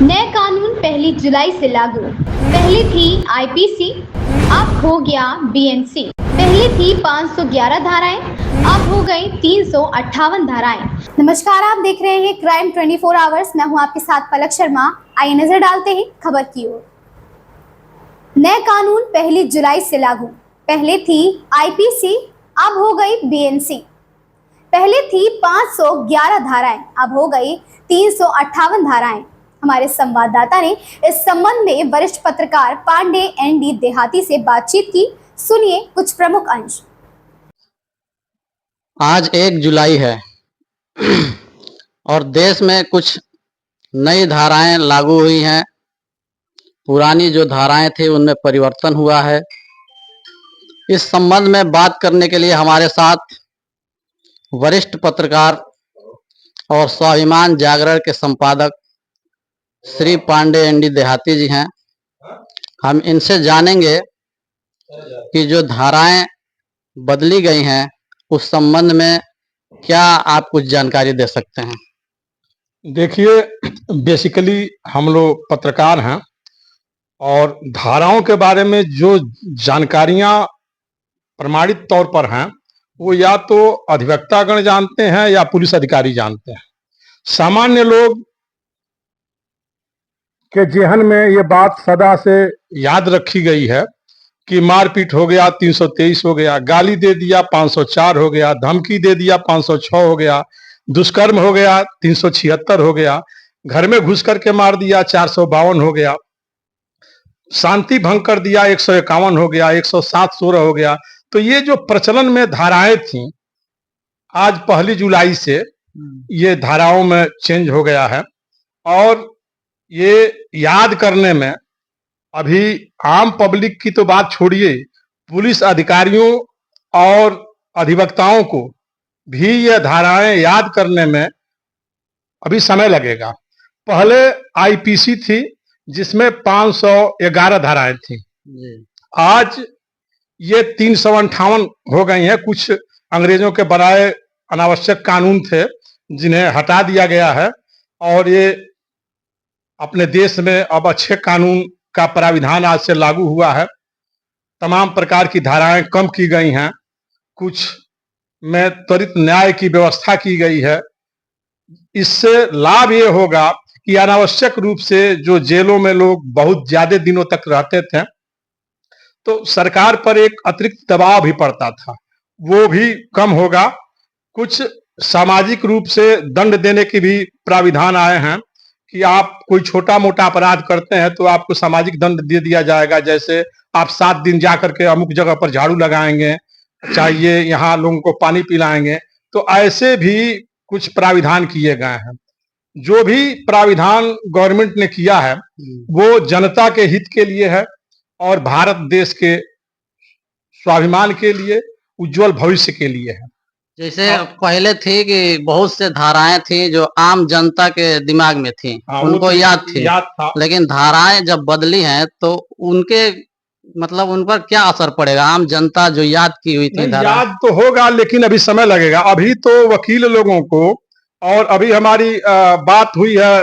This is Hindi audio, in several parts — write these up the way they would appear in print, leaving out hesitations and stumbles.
नए कानून 1 जुलाई से लागू। पहले थी आईपीसी, अब हो गया बीएनसी। पहले थी 511 धाराएं, अब हो गई 358 धाराएं। नमस्कार, आप देख रहे हैं क्राइम 24 आवर्स। मैं हूं आपके साथ पलक शर्मा। आइए नजर डालते हैं खबर की ओर। नए कानून 1 जुलाई से लागू। पहले थी आईपीसी, अब हो गई बीएनसी। पहले थी 511 धाराएं, अब हो गई 358 धाराएं। हमारे संवाददाता ने इस संबंध में वरिष्ठ पत्रकार पांडे एनडी देहाती से बातचीत की। सुनिए कुछ प्रमुख अंश। आज 1 जुलाई है और देश में कुछ नई धाराएं लागू हुई हैं। पुरानी जो धाराएं थी उनमें परिवर्तन हुआ है। इस संबंध में बात करने के लिए हमारे साथ वरिष्ठ पत्रकार और स्वाभिमान जागरण के संपादक श्री पांडे एनडी देहाती जी हैं। हम इनसे जानेंगे कि जो धाराएं बदली गई हैं उस संबंध में क्या आप कुछ जानकारी दे सकते हैं। देखिए, बेसिकली हम लोग पत्रकार हैं और धाराओं के बारे में जो जानकारियां प्रमाणित तौर पर हैं वो या तो अधिवक्तागण जानते हैं या पुलिस अधिकारी जानते हैं। सामान्य लोग के जेहन में ये बात सदा से याद रखी गई है कि मारपीट हो गया 323 हो गया, गाली दे दिया 504 हो गया, धमकी दे दिया 506 हो गया, दुष्कर्म हो गया 376 हो गया, घर में घुस करके मार दिया 452 हो गया, शांति भंग कर दिया 151 हो गया, 107 16 हो गया। तो ये जो प्रचलन में धाराएं थी आज 1 जुलाई से ये धाराओं में चेंज हो गया है। और ये याद करने में अभी आम पब्लिक की तो बात छोड़िए, पुलिस अधिकारियों और अधिवक्ताओं को भी ये धाराएं याद करने में अभी समय लगेगा। पहले आईपीसी थी जिसमें 511 धाराएं थी, आज ये 358 हो गई हैं। कुछ अंग्रेजों के बनाए अनावश्यक कानून थे जिन्हें हटा दिया गया है और ये अपने देश में अब अच्छे कानून का प्राविधान आज से लागू हुआ है। तमाम प्रकार की धाराएं कम की गई हैं, कुछ में त्वरित न्याय की व्यवस्था की गई है। इससे लाभ ये होगा कि अनावश्यक रूप से जो जेलों में लोग बहुत ज्यादा दिनों तक रहते थे तो सरकार पर एक अतिरिक्त दबाव भी पड़ता था, वो भी कम होगा। कुछ सामाजिक रूप से दंड देने की भी प्राविधान आए हैं कि आप कोई छोटा मोटा अपराध करते हैं तो आपको सामाजिक दंड दे दिया जाएगा। जैसे आप 7 दिन जाकर के अमुक जगह पर झाड़ू लगाएंगे, चाहिए यहाँ लोगों को पानी पिलाएंगे। तो ऐसे भी कुछ प्राविधान किए गए हैं। जो भी प्राविधान गवर्नमेंट ने किया है वो जनता के हित के लिए है और भारत देश के स्वाभिमान के लिए, उज्जवल भविष्य के लिए है। जैसे पहले थी कि बहुत से धाराएं थी जो आम जनता के दिमाग में थी, उनको याद था। लेकिन धाराएं जब बदली हैं तो उनके मतलब उन पर क्या असर पड़ेगा? आम जनता जो याद की हुई थी याद तो होगा लेकिन अभी समय लगेगा। अभी तो वकील लोगों को, और अभी हमारी बात हुई है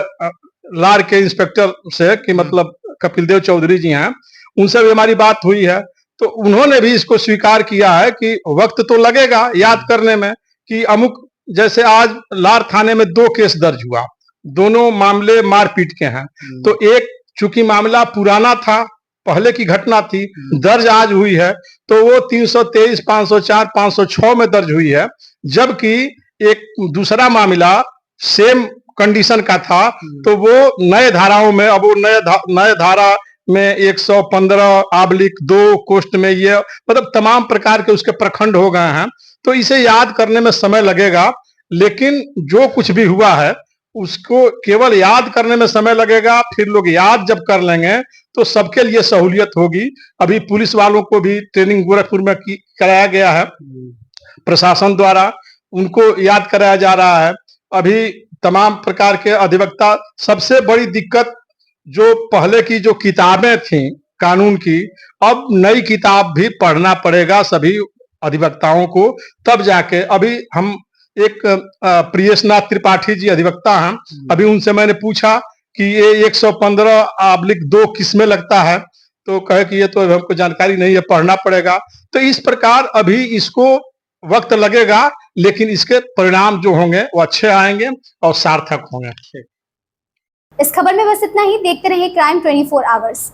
लार के इंस्पेक्टर से कि मतलब कपिल देव चौधरी जी हैं, उनसे भी हमारी बात हुई है। तो उन्होंने भी इसको स्वीकार किया है कि वक्त तो लगेगा याद करने में कि अमुक, जैसे आज लार थाने में 2 केस दर्ज हुआ, दोनों मामले मारपीट के हैं। तो एक चूंकि मामला पुराना था, पहले की घटना थी, दर्ज आज हुई है तो वो 323, 504, 506 में दर्ज हुई है। जबकि एक दूसरा मामला सेम कंडीशन का था तो वो नए धाराओं में, अब वो नए धारा में 115/2 कोष्ट में ये मतलब तमाम प्रकार के उसके प्रखंड हो गए हैं। तो इसे याद करने में समय लगेगा, लेकिन जो कुछ भी हुआ है उसको केवल याद करने में समय लगेगा। फिर लोग याद जब कर लेंगे तो सबके लिए सहूलियत होगी। अभी पुलिस वालों को भी ट्रेनिंग गोरखपुर में कराया गया है प्रशासन द्वारा, उनको याद कराया जा रहा है। अभी तमाम प्रकार के अधिवक्ता, सबसे बड़ी दिक्कत जो पहले की जो किताबें थी कानून की, अब नई किताब भी पढ़ना पड़ेगा सभी अधिवक्ताओं को, तब जाके। अभी हम एक प्रियेशनाथ त्रिपाठी जी अधिवक्ता हैं, अभी उनसे मैंने पूछा कि ये 115/2 किसमें लगता है, तो कहे कि ये तो हमको जानकारी नहीं है, पढ़ना पड़ेगा। तो इस प्रकार अभी इसको वक्त लगेगा, लेकिन इसके परिणाम जो होंगे वो अच्छे आएंगे और सार्थक होंगे। इस खबर में बस इतना ही। देखते रहिए क्राइम 24 आवर्स।